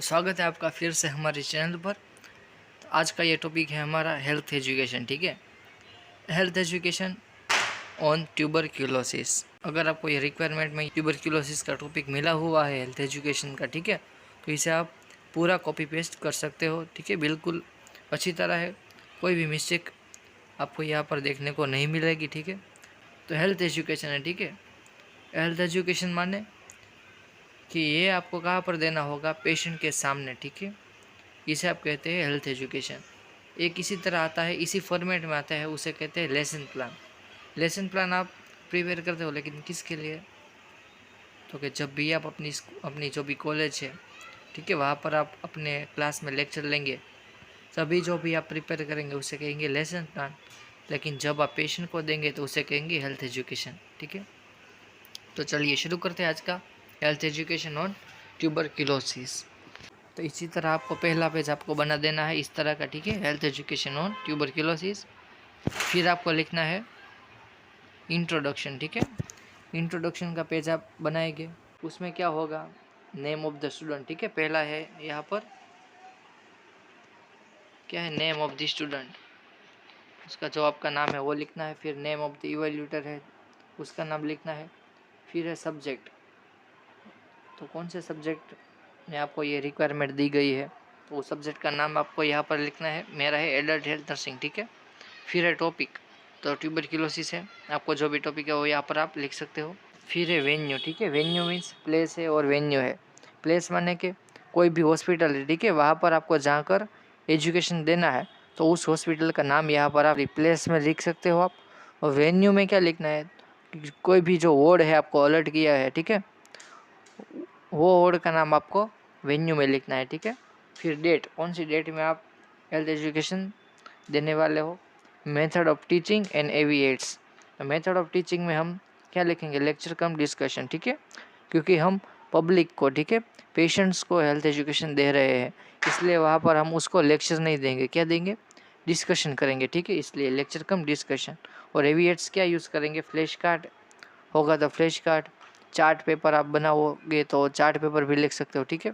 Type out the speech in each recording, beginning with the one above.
स्वागत है आपका फिर से हमारे चैनल पर। तो आज का ये टॉपिक है हमारा हेल्थ एजुकेशन। ठीक है, हेल्थ एजुकेशन ऑन ट्यूबरक्यूलोसिस। अगर आपको ये रिक्वायरमेंट में ट्यूबरक्यूलोसिस का टॉपिक मिला हुआ है हेल्थ एजुकेशन का, ठीक है, तो इसे आप पूरा कॉपी पेस्ट कर सकते हो। ठीक है, बिल्कुल अच्छी तरह है, कोई भी मिस्टेक आपको यहाँ पर देखने को नहीं मिलेगी। ठीक है, तो हेल्थ एजुकेशन है। ठीक है, हेल्थ एजुकेशन माने कि ये आपको कहाँ पर देना होगा, पेशेंट के सामने। ठीक है, इसे आप कहते हैं हेल्थ एजुकेशन। एक इसी तरह आता है, इसी फॉर्मेट में आता है, उसे कहते हैं लेसन प्लान। लेसन प्लान आप प्रिपेयर करते हो, लेकिन किसके लिए? तो कि जब भी आप अपनी जो भी कॉलेज है, ठीक है, वहाँ पर आप अपने क्लास में लेक्चर लेंगे, सभी जो भी आप प्रिपेयर करेंगे उसे कहेंगे लेसन प्लान। लेकिन जब आप पेशेंट को देंगे तो उसे कहेंगे हेल्थ एजुकेशन। ठीक है, तो चलिए शुरू करते हैं आज का हेल्थ एजुकेशन ऑन ट्यूबरक्यूलोसिस। तो इसी तरह आपको पहला पेज आपको बना देना है इस तरह का। ठीक है, हेल्थ एजुकेशन ऑन ट्यूबरक्यूलोसिस। फिर आपको लिखना है इंट्रोडक्शन। ठीक है, इंट्रोडक्शन का पेज आप बनाएंगे, उसमें क्या होगा, नेम ऑफ द स्टूडेंट। ठीक है, पहला है यहाँ पर क्या है, नेम ऑफ द स्टूडेंट, उसका जो आपका नाम है वो लिखना है। फिर नेम ऑफ द इवैल्यूएटर है, उसका नाम लिखना है। फिर है सब्जेक्ट, तो कौन से सब्जेक्ट में आपको ये रिक्वायरमेंट दी गई है, तो उस सब्जेक्ट का नाम आपको यहाँ पर लिखना है। मेरा है एडल्ट हेल्थ नर्सिंग। ठीक है, फिर है टॉपिक, तो ट्यूबरक्यूलोसिस है, आपको जो भी टॉपिक है वो यहाँ पर आप लिख सकते हो। फिर है वेन्यू। ठीक है, वेन्यू मीन्स प्लेस है और वेन्यू है, प्लेस माने के कोई भी हॉस्पिटल है, ठीक है, वहाँ पर आपको जाकर एजुकेशन देना है, तो उस हॉस्पिटल का नाम यहाँ पर आप प्लेस में लिख सकते हो आप। और वेन्यू में क्या लिखना है, कोई भी जो वार्ड है आपको अलर्ट किया है, ठीक है, वो वार्ड का नाम आपको वेन्यू में लिखना है। ठीक है, फिर डेट, कौन सी डेट में आप हेल्थ एजुकेशन देने वाले हो। Method of teaching and AV aids, method of teaching में हम क्या लिखेंगे, लेक्चर कम डिस्कशन। ठीक है, क्योंकि हम पब्लिक को, ठीक है, पेशेंट्स को हेल्थ एजुकेशन दे रहे हैं, इसलिए वहाँ पर हम उसको लेक्चर नहीं देंगे, क्या देंगे, डिस्कशन करेंगे। ठीक है, इसलिए लेक्चर कम डिस्कशन। और एविएट्स क्या यूज़ करेंगे, फ्लैश कार्ड होगा तो फ्लैश कार्ड, चार्ट पेपर आप बनाओगे तो चार्ट पेपर भी लिख सकते हो। ठीक है,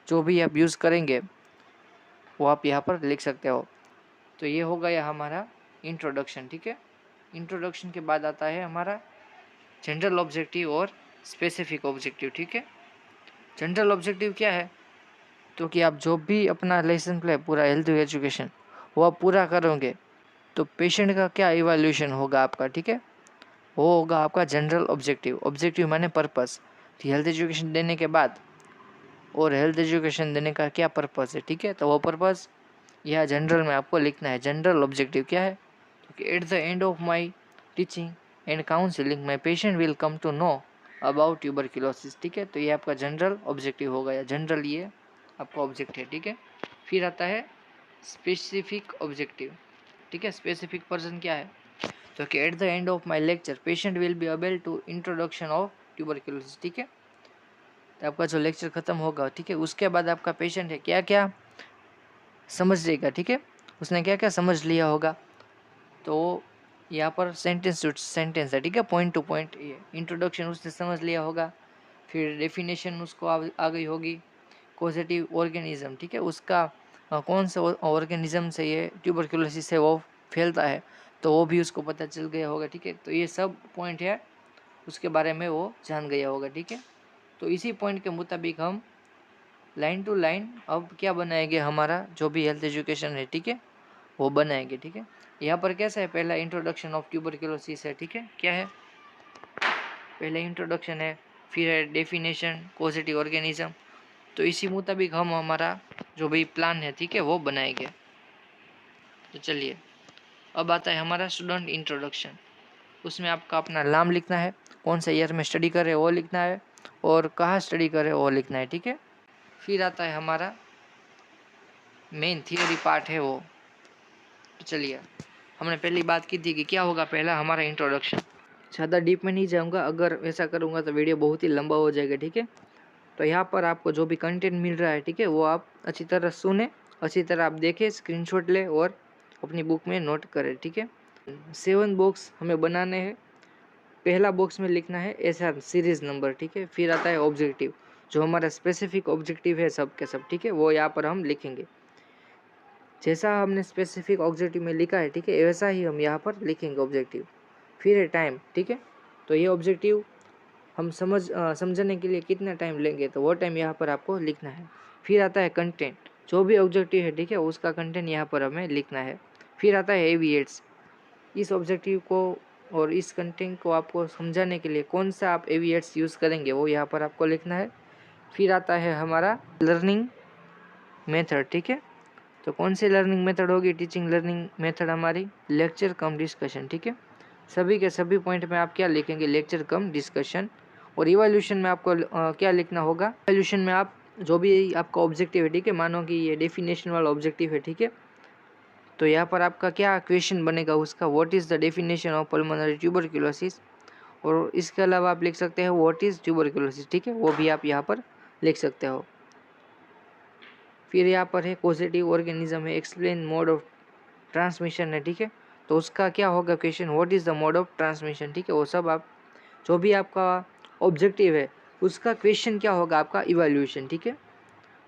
जो भी आप यूज़ करेंगे वो आप यहाँ पर लिख सकते हो। तो ये हो गया हमारा इंट्रोडक्शन। ठीक है, इंट्रोडक्शन के बाद आता है हमारा जनरल ऑब्जेक्टिव और स्पेसिफिक ऑब्जेक्टिव। ठीक है, जनरल ऑब्जेक्टिव क्या है, तो कि आप जो भी अपना लेसन प्लान पूरा हेल्थ एजुकेशन वो आप पूरा करोगे तो पेशेंट का क्या इवैल्यूएशन होगा आपका। ठीक है, वो होगा आपका जनरल ऑब्जेक्टिव। ऑब्जेक्टिव माने पर्पस, हेल्थ एजुकेशन देने के बाद और हेल्थ एजुकेशन देने का क्या पर्पस है। ठीक है, तो वो पर्पस यह जनरल में आपको लिखना है। जनरल ऑब्जेक्टिव क्या है, क्योंकि at the end of my teaching and counselling my patient will come to know about tuberculosis. ठीक है, तो ये आपका जनरल ऑब्जेक्टिव हो गया, जनरल ये आपका ऑब्जेक्ट है। ठीक है, फिर आता है स्पेसिफिक ऑब्जेक्टिव। ठीक है, स्पेसिफिक पर्सन क्या है, तो कि at the end of my lecture patient will be able to introduction of tuberculosis. ठीक है, तो आपका जो लेक्चर खत्म होगा, ठीक है, उसके बाद आपका पेशेंट है क्या क्या समझ लेगा। ठीक है, उसने क्या क्या समझ लिया होगा, तो यहाँ पर सेंटेंस टू सेंटेंस है। ठीक है, पॉइंट टू पॉइंट, ये इंट्रोडक्शन उसने समझ लिया होगा, फिर डेफिनेशन उसको आ गई होगी, कॉजेटिव ऑर्गेनिज्म, ठीक है, उसका कौन सा ऑर्गेनिज्म से ये ट्यूबरक्यूलोसिस है वो फैलता है, तो वो भी उसको पता चल गया होगा। ठीक है, तो ये सब पॉइंट है उसके बारे में वो जान गया होगा। ठीक है, तो इसी पॉइंट के मुताबिक हम लाइन टू लाइन अब क्या बनाएंगे, हमारा जो भी हेल्थ एजुकेशन है, ठीक है, वो बनाएंगे। ठीक है, यहाँ पर कैसा है, पहला इंट्रोडक्शन ऑफ ट्यूबरक्यूलोसिस है। ठीक है, क्या है, पहले इंट्रोडक्शन है, फिर है डेफिनेशन, कॉजेटिव ऑर्गेनिज्म, तो इसी मुताबिक हम हमारा जो भी प्लान है, ठीक है, वो बनाएंगे। तो चलिए, अब आता है हमारा स्टूडेंट इंट्रोडक्शन। उसमें आपका अपना नाम लिखना है, कौन सा ईयर में स्टडी करे वो लिखना है, और कहाँ स्टडी करे वो लिखना है। ठीक है, फिर आता है हमारा मेन थियोरी पार्ट है वो। तो चलिए, हमने पहली बात की थी कि क्या होगा, पहला हमारा इंट्रोडक्शन। ज़्यादा डीप में नहीं जाऊँगा, अगर ऐसा करूँगा तो वीडियो बहुत ही लंबा हो जाएगा। ठीक है, तो यहाँ पर आपको जो भी कंटेंट मिल रहा है, ठीक है, वो आप अच्छी तरह सुने, अच्छी तरह आप देखें, स्क्रीनशॉट ले और अपनी बुक में नोट करें। ठीक है, 7 बॉक्स हमें बनाने हैं। पहला बॉक्स में लिखना है SR सीरीज़ नंबर। ठीक है, फिर आता है ऑब्जेक्टिव, जो हमारा स्पेसिफिक ऑब्जेक्टिव है सब के सब, ठीक है, वो यहाँ पर हम लिखेंगे। जैसा हमने स्पेसिफिक ऑब्जेक्टिव में लिखा है, ठीक है, वैसा ही हम यहाँ पर लिखेंगे ऑब्जेक्टिव। फिर है टाइम, ठीक है, तो ये ऑब्जेक्टिव हम समझने के लिए कितना टाइम लेंगे, तो वो टाइम यहाँ पर आपको लिखना है। फिर आता है कंटेंट, जो भी ऑब्जेक्टिव है, ठीक है, उसका कंटेंट यहाँ पर हमें लिखना है। फिर आता है एविएट्स, इस ऑब्जेक्टिव को और इस कंटेंट को आपको समझाने के लिए कौन सा आप एविएट्स यूज़ करेंगे, वो यहाँ पर आपको लिखना है। फिर आता है हमारा लर्निंग मेथड, ठीक है, तो कौन सी लर्निंग मेथड होगी, टीचिंग लर्निंग मेथड हमारी लेक्चर कम डिस्कशन, ठीक है। सभी के सभी पॉइंट में आप क्या लिखेंगे, लेक्चर कम डिस्कशन। और इवैल्यूएशन में आपको क्या लिखना होगा, इवैल्यूएशन में आप जो भी आपका ऑब्जेक्टिव है, ठीक है, मानो कि ये डेफिनेशन वाला ऑब्जेक्टिव है, ठीक है, तो यहाँ पर आपका क्या क्वेश्चन बनेगा उसका, what is the definition of pulmonary tuberculosis. और इसके अलावा आप लिख सकते हैं व्हाट इज़ ट्यूबरक्यूलोसिस, ठीक है, वो भी आप यहाँ पर लिख सकते हो। फिर यहाँ पर है पॉजिटिव ऑर्गेनिज्म है, एक्सप्लेन मोड ऑफ ट्रांसमिशन है, ठीक है, तो उसका क्या होगा question, what is the mode of transmission, ठीक है, वो सब आप जो भी आपका ऑब्जेक्टिव है उसका क्वेश्चन क्या होगा आपका इवैल्यूएशन, ठीक है।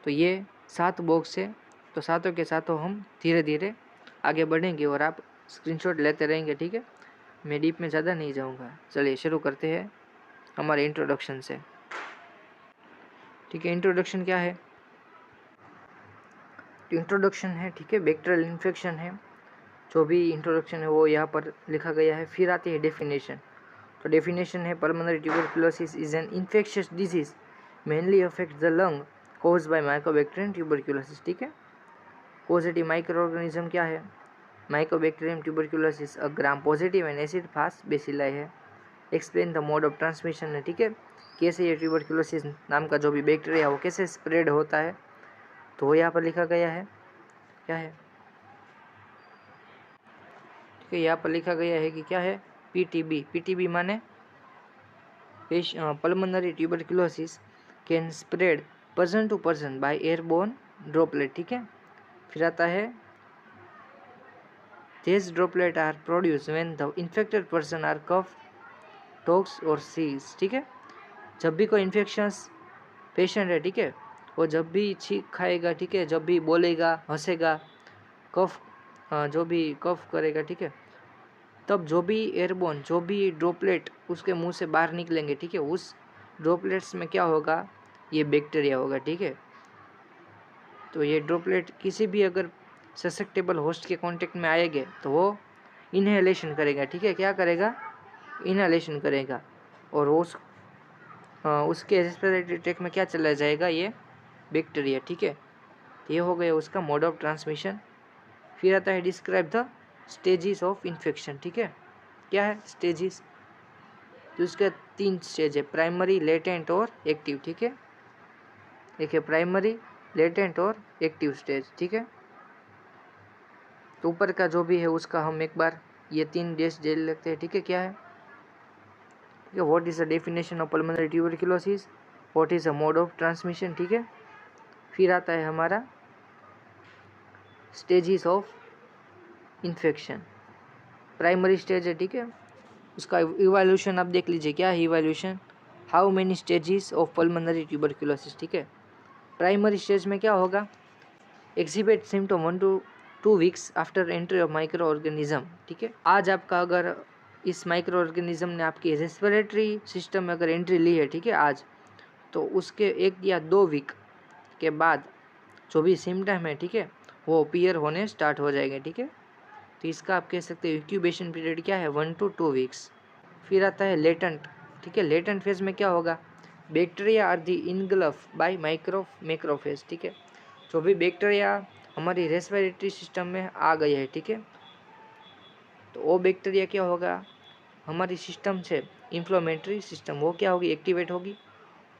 तो ये 7 बॉक्स है, तो सातों के सातों हम धीरे धीरे आगे बढ़ेंगे और आप स्क्रीनशॉट लेते रहेंगे, ठीक है। मैं डीप में ज़्यादा नहीं जाऊँगा, चलिए शुरू करते हैं हमारे इंट्रोडक्शन से, ठीक है। इंट्रोडक्शन क्या है, इंट्रोडक्शन है, ठीक है, बैक्टीरियल इन्फेक्शन है, जो भी इंट्रोडक्शन है वो यहाँ पर लिखा गया है। फिर आती है डेफिनेशन, तो डेफिनेशन है pulmonary tuberculosis is an infectious disease mainly affect the lung caused by mycobacterium tuberculosis, ठीक है। पॉजिटिव माइक्रो ऑर्गेनिज्म क्या है, mycobacterium tuberculosis a gram positive and acid fast bacilli है। Explain the mode of transmission है, ठीक है, कैसे ये ट्यूबरक्यूलोसिस नाम का जो भी बैक्टीरिया वो कैसे स्प्रेड होता है, तो वो यहाँ पर लिखा गया है, क्या है, ठीक है, यहाँ पर लिखा गया है कि क्या है, पीटीबी। पीटीबी माने pulmonary tuberculosis can spread person to person by airborne droplet, ठीक है। फिर आता है this droplet are produce when the infected person are cough talks और सीज, ठीक है। जब भी कोई इन्फेक्शंस पेशेंट है, ठीक है, वो जब भी छींक खाएगा, ठीक है, जब भी बोलेगा, हंसेगा, कफ जो भी कफ करेगा, ठीक है, तब जो भी एयरबोर्न जो भी ड्रॉपलेट उसके मुंह से बाहर निकलेंगे, ठीक है, उस ड्रॉपलेट्स में क्या होगा, ये बैक्टीरिया होगा, ठीक है। तो ये ड्रॉपलेट किसी भी अगर ससेप्टेबल होस्ट के कांटेक्ट में आएंगे तो वो इनहेलेशन करेगा, ठीक है, क्या करेगा, इनहेलेशन करेगा, और उसके रेस्पिरेटरी ट्रैक्ट में क्या चला जाएगा, ये बैक्टीरिया, ठीक है। ये हो गया उसका मोड ऑफ ट्रांसमिशन। फिर आता है describe the stages of infection, ठीक है, क्या है स्टेजेस, तो इसके 3 स्टेज है, प्राइमरी, लेटेंट और एक्टिव, ठीक है। एक है प्राइमरी, लेटेंट और एक्टिव स्टेज, ठीक है। तो ऊपर का जो भी है उसका हम एक बार ये 3 डेज दे लेते हैं, ठीक है, क्या है, ठीक है, what is the definition of pulmonary tuberculosis, what is the mode of transmission, ठीक है। फिर आता है हमारा stages of infection, primary stage है, ठीक है, उसका इवैल्यूएशन आप देख लीजिए, क्या है evaluation, how many stages of pulmonary tuberculosis, ठीक है। प्राइमरी स्टेज में क्या होगा, exhibit symptom 1 to 2 weeks after entry of micro organism, ठीक है। आज आपका अगर इस माइक्रो ऑर्गेनिज्म ने आपकी रेस्पिरेटरी सिस्टम में अगर एंट्री ली है, ठीक है, आज, तो उसके 1 या 2 वीक के बाद जो भी सिम्टम है, ठीक है, वो अपीयर होने स्टार्ट हो जाएंगे, ठीक है। तो इसका आप कह सकते हैं इंक्यूबेशन पीरियड क्या है, 1 to 2 वीक्स। फिर आता है लेटेंट, ठीक है, लेटेंट फेज में क्या होगा, bacteria are the engulf by macrophage, ठीक है, जो भी बैक्टीरिया हमारी रेस्पिरेटरी सिस्टम में आ गए हैं, ठीक है, तो वो बैक्टीरिया क्या होगा, हमारी सिस्टम से इन्फ्लेमेटरी सिस्टम वो क्या होगी, एक्टिवेट होगी,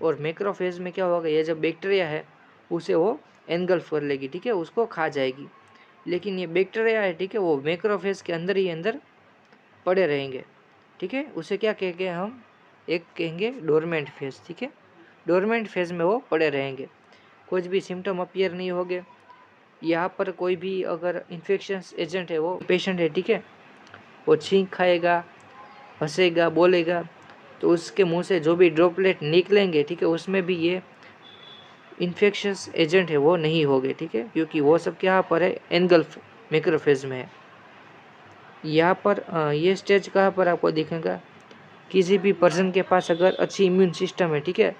और मैक्रोफेज में क्या होगा, ये जो बैक्टीरिया है उसे वो एनगल्फ कर लेगी, ठीक है, उसको खा जाएगी। लेकिन ये बैक्टीरिया है, ठीक है, वो मैक्रोफेज के अंदर ही अंदर पड़े रहेंगे, ठीक है, उसे क्या कहेंगे हम, एक कहेंगे डोरमेंट फेज, ठीक है, डोरमेंट फेज में वो पड़े रहेंगे, कुछ भी सिम्टम अपीयर नहीं होंगे। यहाँ पर कोई भी अगर इन्फेक्शन एजेंट है, वो पेशेंट है, ठीक है, वो छींक खाएगा, हंसेगा, बोलेगा, तो उसके मुंह से जो भी ड्रॉपलेट निकलेंगे, ठीक है, उसमें भी ये इन्फेक्शस एजेंट है वो नहीं होंगे, ठीक है, क्योंकि वो सब क्या पर है, एनगल्फ मैक्रोफेज में है। यहाँ पर ये स्टेज कहाँ पर आपको दिखेगा, किसी भी पर्सन के पास अगर अच्छी इम्यून सिस्टम है, ठीक है,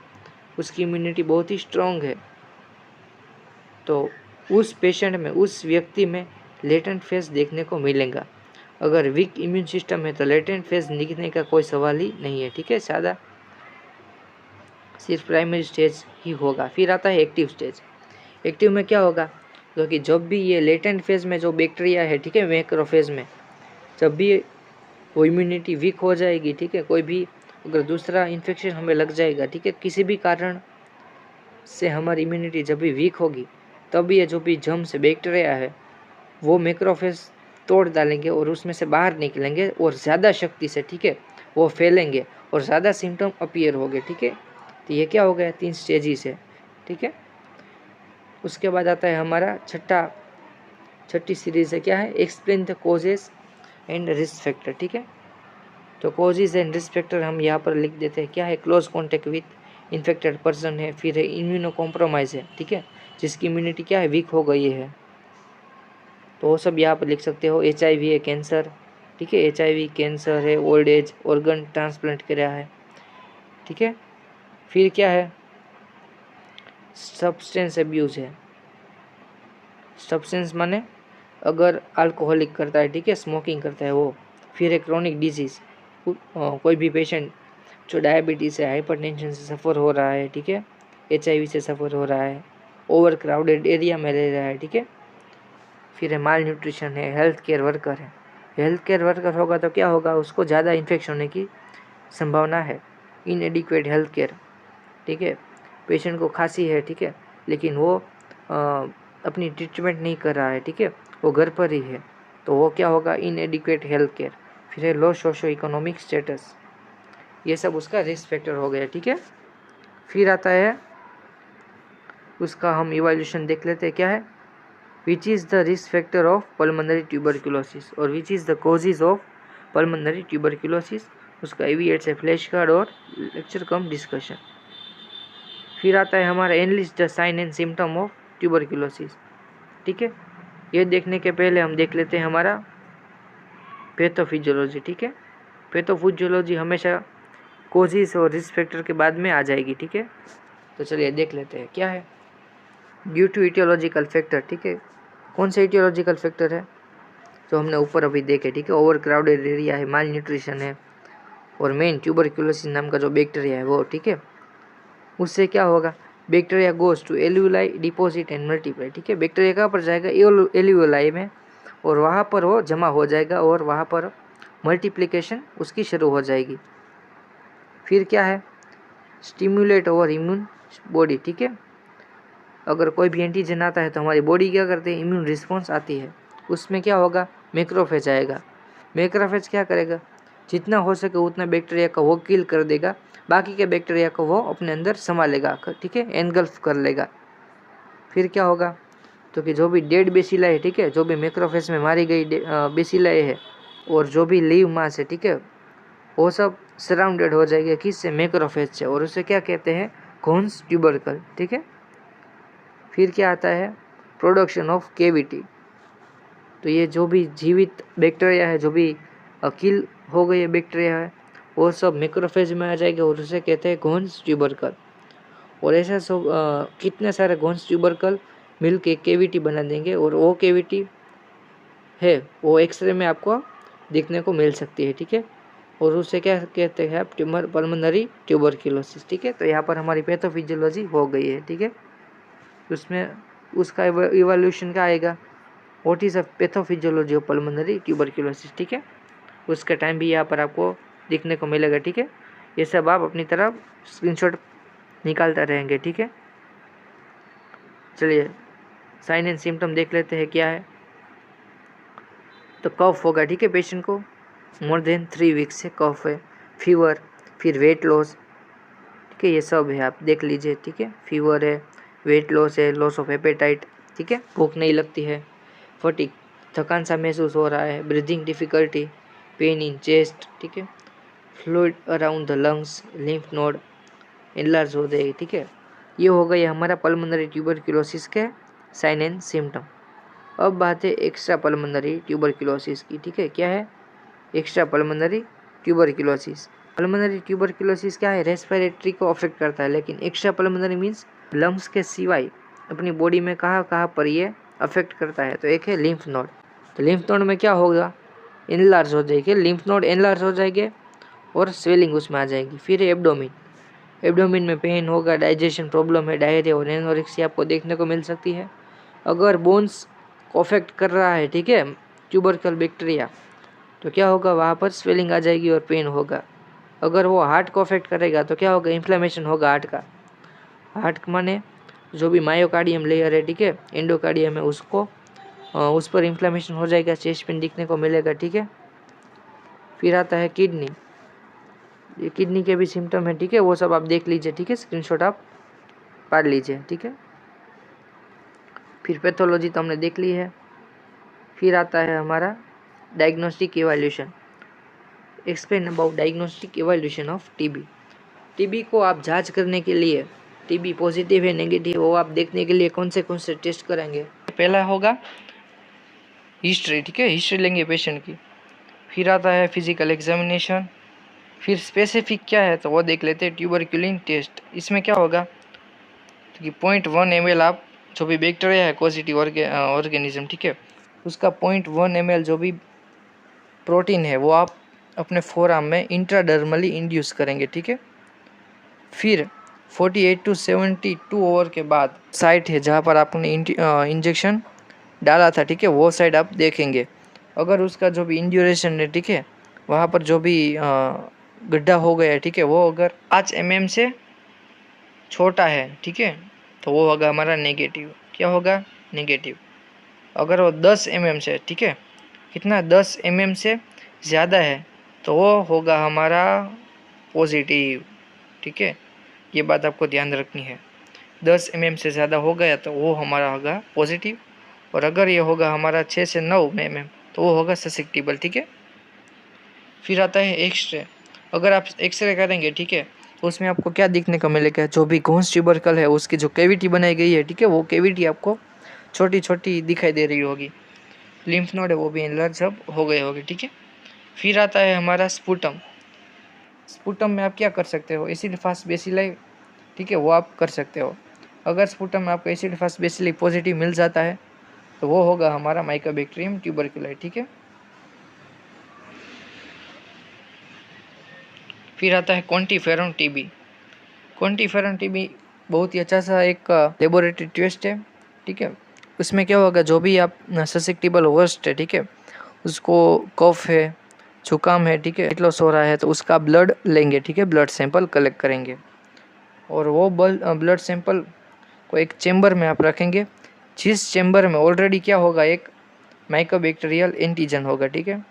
उसकी इम्यूनिटी बहुत ही स्ट्रॉन्ग है, तो उस पेशेंट में, उस व्यक्ति में लेटेंट फेज देखने को मिलेगा। अगर वीक इम्यून सिस्टम है तो लेटेंट फेज दिखने का कोई सवाल ही नहीं है, ठीक है, सादा सिर्फ प्राइमरी स्टेज ही होगा। फिर आता है एक्टिव स्टेज। एक्टिव में क्या होगा, क्योंकि जब भी ये लेटेंट फेज में जो बैक्टीरिया है, ठीक है, मैक्रोफेज में, जब भी वो इम्यूनिटी वीक हो जाएगी, ठीक है, कोई भी अगर दूसरा इन्फेक्शन हमें लग जाएगा, ठीक है, किसी भी कारण से हमारी इम्यूनिटी जब भी वीक होगी, तब ये जो भी जर्म्स बैक्टीरिया है वो मैक्रोफेज तोड़ डालेंगे और उसमें से बाहर निकलेंगे और ज़्यादा शक्ति से, ठीक है, वो फैलेंगे और ज़्यादा सिम्टम अपीयर होंगे, ठीक है। तो ये क्या हो गया, 3 स्टेजेस है, ठीक है। उसके बाद आता है हमारा छठी सीरीज है, क्या है, explain the causes and risk factor, ठीक है। तो कॉजेज एंड रिस्क फैक्टर हम यहाँ पर लिख देते हैं, क्या है, close contact with infected person है, फिर है इम्यूनो कॉम्प्रोमाइज है, ठीक है, जिसकी इम्यूनिटी क्या है, वीक हो गई है, तो वो सब यहाँ पर लिख सकते हो। HIV है, कैंसर, ठीक है, HIV कैंसर है, ओल्ड एज, ऑर्गन ट्रांसप्लांट कराया है, ठीक है। फिर क्या है, सब्सटेंस एब्यूज़ है, सब्सटेंस माने अगर अल्कोहलिक करता है, ठीक है, स्मोकिंग करता है वो। फिर है क्रोनिक डिजीज़, कोई भी पेशेंट जो डायबिटीज़ से, हाइपरटेंशन से सफ़र हो रहा है, ठीक है, HIV से सफ़र हो रहा है, ओवर क्राउडेड एरिया में रह रहा है, ठीक है। फिर है माल न्यूट्रिशन है, हेल्थ केयर वर्कर है, हेल्थ केयर वर्कर होगा तो क्या होगा, उसको ज़्यादा इन्फेक्शन होने की संभावना है। इनएडिक्वेट हेल्थ केयर, ठीक है, पेशेंट को खांसी है, ठीक है, लेकिन वो अपनी ट्रीटमेंट नहीं कर रहा है, ठीक है, वो घर पर ही है, तो वो क्या होगा, इनएडिक्वेट हेल्थ केयर। फिर है लो सोशो इकोनॉमिक स्टेटस, ये सब उसका रिस्क फैक्टर हो गया, ठीक है। फिर आता है उसका हम इवैल्यूएशन देख लेते हैं, क्या है, which is the risk factor of pulmonary tuberculosis और which is the causes of pulmonary tuberculosis, उसका एविएट से फ्लैश कार्ड और लेक्चर कम डिस्कशन। फिर आता है हमारा enlist the sign and symptom of tuberculosis, ठीक है। ये देखने के पहले हम देख लेते हैं हमारा पैथोफिजियोलॉजी, ठीक है। पैथोफिजियोलॉजी हमेशा कॉजेज और रिस्क फैक्टर के बाद में आ जाएगी, ठीक है। तो चलिए देख लेते हैं, क्या है, ड्यू टू इटियोलॉजिकल फैक्टर, ठीक है। कौन से इटियोलॉजिकल फैक्टर है, जो हमने ऊपर अभी देखे, ठीक है, ओवर क्राउडेड एरिया है, माल न्यूट्रिशन है, और मेन ट्यूबरक्लोसिस नाम का जो बैक्टीरिया है वो, ठीक है। उससे क्या होगा, bacteria goes to alveoli deposit and multiply, ठीक है, बैक्टीरिया कहाँ पर जाएगा, एल्यूलाई में, और वहाँ पर वो जमा हो जाएगा और वहाँ पर मल्टीप्लिकेशन उसकी शुरू हो जाएगी। फिर क्या है, स्टिम्युलेट ओवर इम्यून बॉडी, ठीक है, अगर कोई भी एंटीजन आता है तो हमारी बॉडी क्या करती है, इम्यून रिस्पॉन्स आती है, उसमें क्या होगा, मैक्रोफेज आएगा। मैक्रोफेज क्या करेगा, जितना हो सके उतना बैक्टीरिया को वो किल कर देगा, बाकी के बैक्टीरिया को वो अपने अंदर संभालेगा, ठीक है, एनगल्फ कर लेगा। फिर क्या होगा, तो कि जो भी डेड बेसिलाई है, ठीक है, जो भी मैक्रोफेज में मारी गई बेसिलाई है और जो भी लीव मास है, ठीक है, वो सब सराउंडेड हो जाएगा किससे, मैक्रोफेज से, और उसे क्या कहते हैं, घोन्स ट्यूबरकल, ठीक है। फिर क्या आता है, प्रोडक्शन ऑफ केविटी, तो ये जो भी जीवित बैक्टीरिया है, जो भी किल हो गए बैक्टीरिया है, वो सब मैक्रोफेज में आ जाएगा और उसे कहते हैं घोन्स ट्यूबरकल। और ऐसा सब कितने सारे घोन्स ट्यूबरकल मिल के केविटी बना देंगे, और वो केविटी है वो एक्सरे में आपको देखने को मिल सकती है, ठीक है, और उसे क्या कहते हैं, ट्यूमर पल्मोनरी ट्यूबरक्लोसिस, ठीक है। तो यहाँ पर हमारी पैथोफिजियोलॉजी हो गई है, ठीक है। उसमें उसका इवोल्यूशन क्या आएगा, what is a pathophysiology of pulmonary tuberculosis, ठीक है, उसका टाइम भी यहाँ पर आपको देखने को मिलेगा, ठीक है। ये सब आप अपनी तरफ स्क्रीनशॉट निकालते रहेंगे, ठीक है। चलिए साइन एंड सिम्टम देख लेते हैं, क्या है, तो कफ होगा, ठीक है, पेशेंट को मोर देन 3 वीक्स से कफ है, फीवर, फिर वेट लॉस, ठीक है, ये सब है, आप देख लीजिए, ठीक है, फीवर है, वेट लॉस है, लॉस ऑफ एपेटाइट, ठीक है, भूख नहीं लगती है, फटीग, थकान सा महसूस हो रहा है, breathing difficulty, pain in chest, ठीक है, fluid around the lungs, lymph node enlarge हो जाएगी, ठीक है, ये हो गया हमारा पल्मोनरी ट्यूबरक्लोसिस के साइन एंड सिम्टम। अब बात है एक्स्ट्रा पल्मोनरी ट्यूबरक्लोसिस की, ठीक है। क्या है extra pulmonary tuberculosis? Pulmonary tuberculosis क्या है, रेस्पिरेटरी को अफेक्ट करता है, लेकिन एक्स्ट्रा पल्मोनरी मीन्स लंग्स के सिवाय अपनी बॉडी में कहाँ कहाँ पर ये अफेक्ट करता है। तो एक है लिम्फ नोड। तो लिम्फ नोड में क्या होगा, एनलार्ज हो जाएगी, लिम्फ नोड एनलार्ज हो जाएंगे और स्वेलिंग उसमें आ जाएगी। फिर एब्डोमिन, एब्डोमिन में पेन होगा, डाइजेशन प्रॉब्लम है, डायरिया और एनोरेक्सिया आपको देखने को मिल सकती है। अगर बोन्स को अफेक्ट कर रहा है, ठीक है, ट्यूबरकल बैक्टीरिया, तो क्या होगा, वहाँ पर स्वेलिंग आ जाएगी और पेन होगा। अगर वो हार्ट को अफेक्ट करेगा तो क्या होगा, इन्फ्लेमेशन होगा हार्ट का। हार्ट माने जो भी मायोकार्डियम लेयर है, ठीक है, एंडोकार्डियम है, उसको उस पर इन्फ्लेमेशन हो जाएगा, चेस्ट पेन दिखने को मिलेगा, ठीक है। फिर आता है किडनी, ये किडनी के भी सिम्टम है, ठीक है, वो सब आप देख लीजिए, ठीक है, स्क्रीनशॉट आप पार लीजिए, ठीक है। फिर पैथोलॉजी तो हमने देख ली है। फिर आता है हमारा diagnostic evaluation. Explain about diagnostic evaluation of TB. TB को आप जांच करने के लिए, टीबी पॉजिटिव है नेगेटिव वो आप देखने के लिए कौन से टेस्ट करेंगे। पहला होगा हिस्ट्री, ठीक है, हिस्ट्री लेंगे पेशेंट की। फिर आता है फिजिकल एग्जामिनेशन। फिर स्पेसिफिक क्या है तो वो देख लेते हैं, ट्यूबरक्यूलिन टेस्ट। इसमें क्या होगा कि 0.1 ml आप जो भी बैक्टीरिया है पॉजिटिव ऑर्गेनिज्म, ठीक है, उसका 0.1 ml जो भी प्रोटीन है वो आप अपने फोरआर्म में इंट्राडर्मली इंड्यूस करेंगे, ठीक है। फिर 48 to 72 आवर के बाद साइट है जहाँ पर आपने इंजेक्शन डाला था, ठीक है, वो साइड आप देखेंगे। अगर उसका जो भी इंड्यूरेशन है, ठीक है, वहाँ पर जो भी गड्ढा हो गया है, ठीक है, वो अगर 5 mm से छोटा है, ठीक है, तो वो होगा हमारा नेगेटिव। क्या होगा, नेगेटिव। अगर वो 10 mm से, ठीक है, कितना 10 mm से ज़्यादा है तो वो होगा हमारा पॉजिटिव, ठीक है। ये बात आपको ध्यान रखनी है, 10 mm से ज़्यादा हो गया तो वो हमारा होगा पॉजिटिव, और अगर ये होगा हमारा 6 से 9 mm तो वो होगा ससेप्टिबल, ठीक है। फिर आता है एक्सरे। अगर आप एक्सरे करेंगे, ठीक है, तो उसमें आपको क्या दिखने को मिलेगा, जो भी घोंस ट्यूबरकल है उसकी जो कैविटी बनाई गई है, ठीक है, वो कैविटी आपको छोटी छोटी दिखाई दे रही होगी। लिम्फ नोड है वो भी एनलार्ज अब हो गए होंगे, ठीक है। फिर आता है हमारा स्पुटम। स्पुटम में आप क्या कर सकते हो, एसिड फास्ट बेसिलाई, ठीक है, वो आप कर सकते हो। अगर स्पुटम में आपको एसिड फास्ट बेसिलाई पॉजिटिव मिल जाता है तो वो होगा हमारा माइकोबैक्टीरियम ट्यूबरकुलाई, ठीक है। फिर आता है क्वांटिफेरम टीबी। क्वांटिफेरम टीबी बहुत ही अच्छा सा एक लेबोरेटरी टेस्ट है, ठीक है। उसमें क्या होगा, जो भी आप ससेप्टिबल होस्ट है, ठीक है, उसको कफ है, जुकाम है, ठीक है, इटलोस हो रहा है, तो उसका ब्लड लेंगे, ठीक है, ब्लड सैंपल कलेक्ट करेंगे और वो ब्लड सैंपल को एक चेम्बर में आप रखेंगे, जिस चेम्बर में ऑलरेडी क्या होगा, एक माइकोबैक्टीरियल एंटीजन होगा, ठीक है।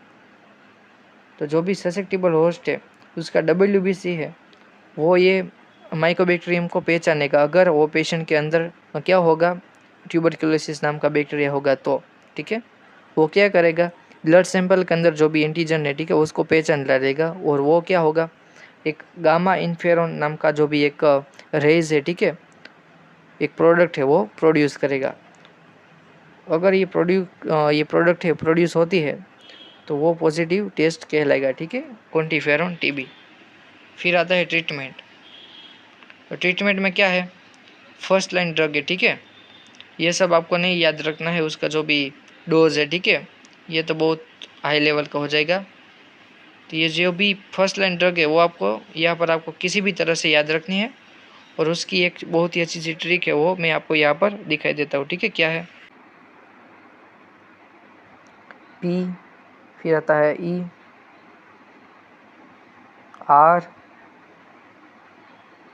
तो जो भी ससेप्टिबल होस्ट है उसका WBC है, वो ये माइकोबैक्टीरियम को पहचानेगा। अगर वो पेशेंट के अंदर क्या होगा, ट्यूबरकुलोसिस नाम का बैक्टीरिया होगा तो, ठीक है, वो क्या करेगा, ब्लड सैंपल के अंदर जो भी एंटीजन है, ठीक है, उसको पहचान लेगा और वो क्या होगा, एक गामा इंफेरॉन नाम का जो भी एक रेज है, ठीक है, एक प्रोडक्ट है वो प्रोड्यूस करेगा। अगर ये प्रोडक्ट है प्रोड्यूस होती है तो वो पॉजिटिव टेस्ट कहलाएगा, ठीक है, क्वांटिफेरम टीबी। फिर आता है ट्रीटमेंट। तो ट्रीटमेंट में क्या है, फर्स्ट लाइन ड्रग है, ठीक है, ये सब आपको नहीं याद रखना है, उसका जो भी डोज है, ठीक है, ये तो बहुत हाई लेवल का हो जाएगा। तो ये जो भी फर्स्ट लाइन ड्रग है वो आपको यहाँ पर आपको किसी भी तरह से याद रखनी है, और उसकी एक बहुत ही अच्छी सी ट्रिक है वो मैं आपको यहाँ पर दिखाई देता हूँ, ठीक है। क्या है, पी, फिर आता है ई, आर,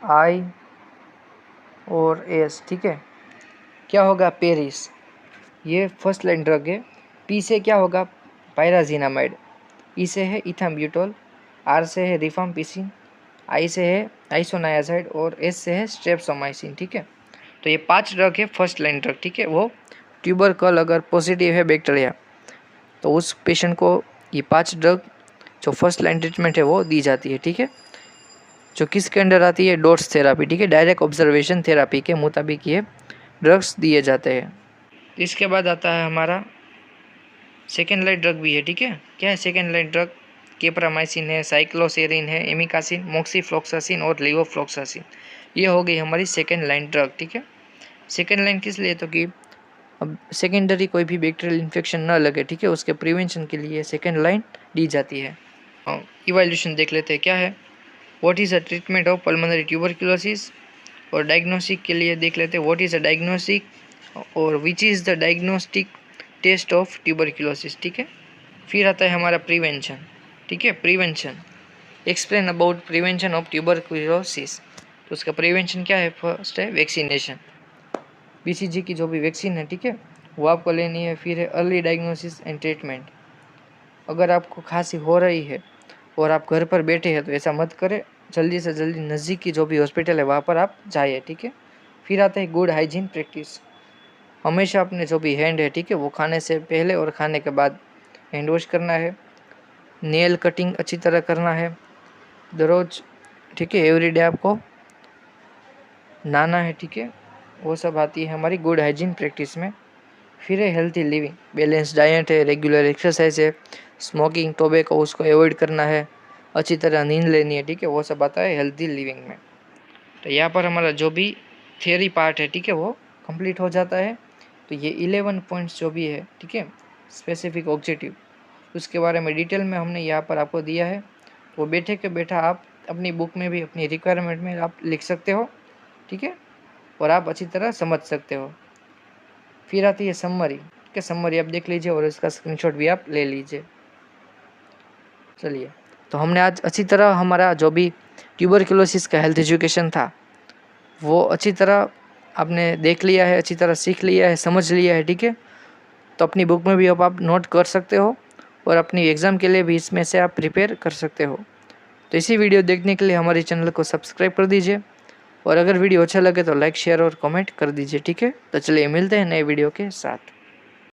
आई और एस, ठीक है। क्या होगा, पेरिस, ये फर्स्ट लाइन ड्रग है। पी से क्या होगा, पायराजिनामाइड, ई से है इथाम्ब्यूटोल, आर से है रिफाम्पिसिन, आई से है आइसोनायाजाइड और एस से है स्ट्रेप्टोमाइसिन, ठीक है। तो ये 5 ड्रग है फर्स्ट लाइन ड्रग, ठीक है। वो ट्यूबरकल अगर पॉजिटिव है बैक्टीरिया तो उस पेशेंट को ये 5 ड्रग जो फर्स्ट लाइन ट्रीटमेंट है वो दी जाती है, ठीक है। जो किसके अंडर आती है, डोट्स थेरापी, ठीक है। डायरेक्ट ऑब्जर्वेशन थेरापी के मुताबिक ये ड्रग्स दिए जाते हैं। इसके बाद आता है हमारा सेकेंड लाइन ड्रग भी है, ठीक है। क्या है सेकेंड लाइन ड्रग? केप्रामाइसिन है, साइक्लोसेरिन है, एमिकासिन, मोक्सीफ्लोक्सासिन और लिवोफ्लोक्सासिन। ये हो गई हमारी सेकेंड लाइन ड्रग, ठीक है। सेकेंड लाइन किस लिए? तो कि अब सेकेंडरी कोई भी बैक्टीरियल इन्फेक्शन न लगे, ठीक है, उसके प्रिवेंशन के लिए सेकेंड लाइन दी जाती है। इवैल्यूएशन देख लेते हैं क्या है। What is the treatment of pulmonary tuberculosis, और डायग्नोस्टिक के लिए देख लेते हैं व्हाट इज़ द डायग्नोस्टिक और which is the diagnostic test of tuberculosis, ठीक है। फिर आता है हमारा प्रिवेंशन, ठीक है। Prevention, explain about prevention of tuberculosis. तो उसका प्रिवेंशन क्या है? फर्स्ट है वैक्सीनेशन, बीसीजी की जो भी वैक्सीन है, ठीक है, वो आपको लेनी है। फिर है अर्ली डायग्नोसिस एंड ट्रीटमेंट। अगर आपको खांसी हो रही है और आप घर पर बैठे हैं तो ऐसा मत करें, जल्दी से जल्दी नज़दीक की जो भी हॉस्पिटल है वहाँ पर आप जाइए, ठीक है। फिर आता है गुड हाइजीन प्रैक्टिस। हमेशा अपने जो भी हैंड है, ठीक है, वो खाने से पहले और खाने के बाद हैंड वॉश करना है। नेल कटिंग अच्छी तरह करना है दररोज, ठीक है। एवरीडे आपको नहाना है, ठीक है। वो सब आती है हमारी गुड हाइजीन प्रैक्टिस में। फिर है हेल्थी लिविंग, बैलेंस डाइट है, रेगुलर एक्सरसाइज है, स्मोकिंग टोबैको उसको अवॉइड करना है, अच्छी तरह नींद लेनी है, ठीक है। वो सब आता है हेल्थी लिविंग में। तो यहाँ पर हमारा जो भी थियरी पार्ट है, ठीक है, वो कंप्लीट हो जाता है। तो ये 11 पॉइंट्स जो भी है, ठीक है, स्पेसिफिक ऑब्जेक्टिव, उसके बारे में डिटेल में हमने यहाँ पर आपको दिया है। वो बैठे के बैठा आप अपनी बुक में भी अपनी रिक्वायरमेंट में आप लिख सकते हो, ठीक है, और आप अच्छी तरह समझ सकते हो। फिर आती है समरी, ठीक है। समरी आप देख लीजिए और इसका स्क्रीनशॉट भी आप ले लीजिए। चलिए, तो हमने आज अच्छी तरह हमारा जो भी ट्यूबरक्लोसिस का हेल्थ एजुकेशन था वो अच्छी तरह आपने देख लिया है, अच्छी तरह सीख लिया है, समझ लिया है, ठीक है। तो अपनी बुक में भी अब आप नोट कर सकते हो और अपनी एग्ज़ाम के लिए भी इसमें से आप प्रिपेयर कर सकते हो। तो इसी वीडियो देखने के लिए हमारे चैनल को सब्सक्राइब कर दीजिए और अगर वीडियो अच्छा लगे तो लाइक शेयर और कमेंट कर दीजिए, ठीक है। तो चलिए मिलते हैं नए वीडियो के साथ।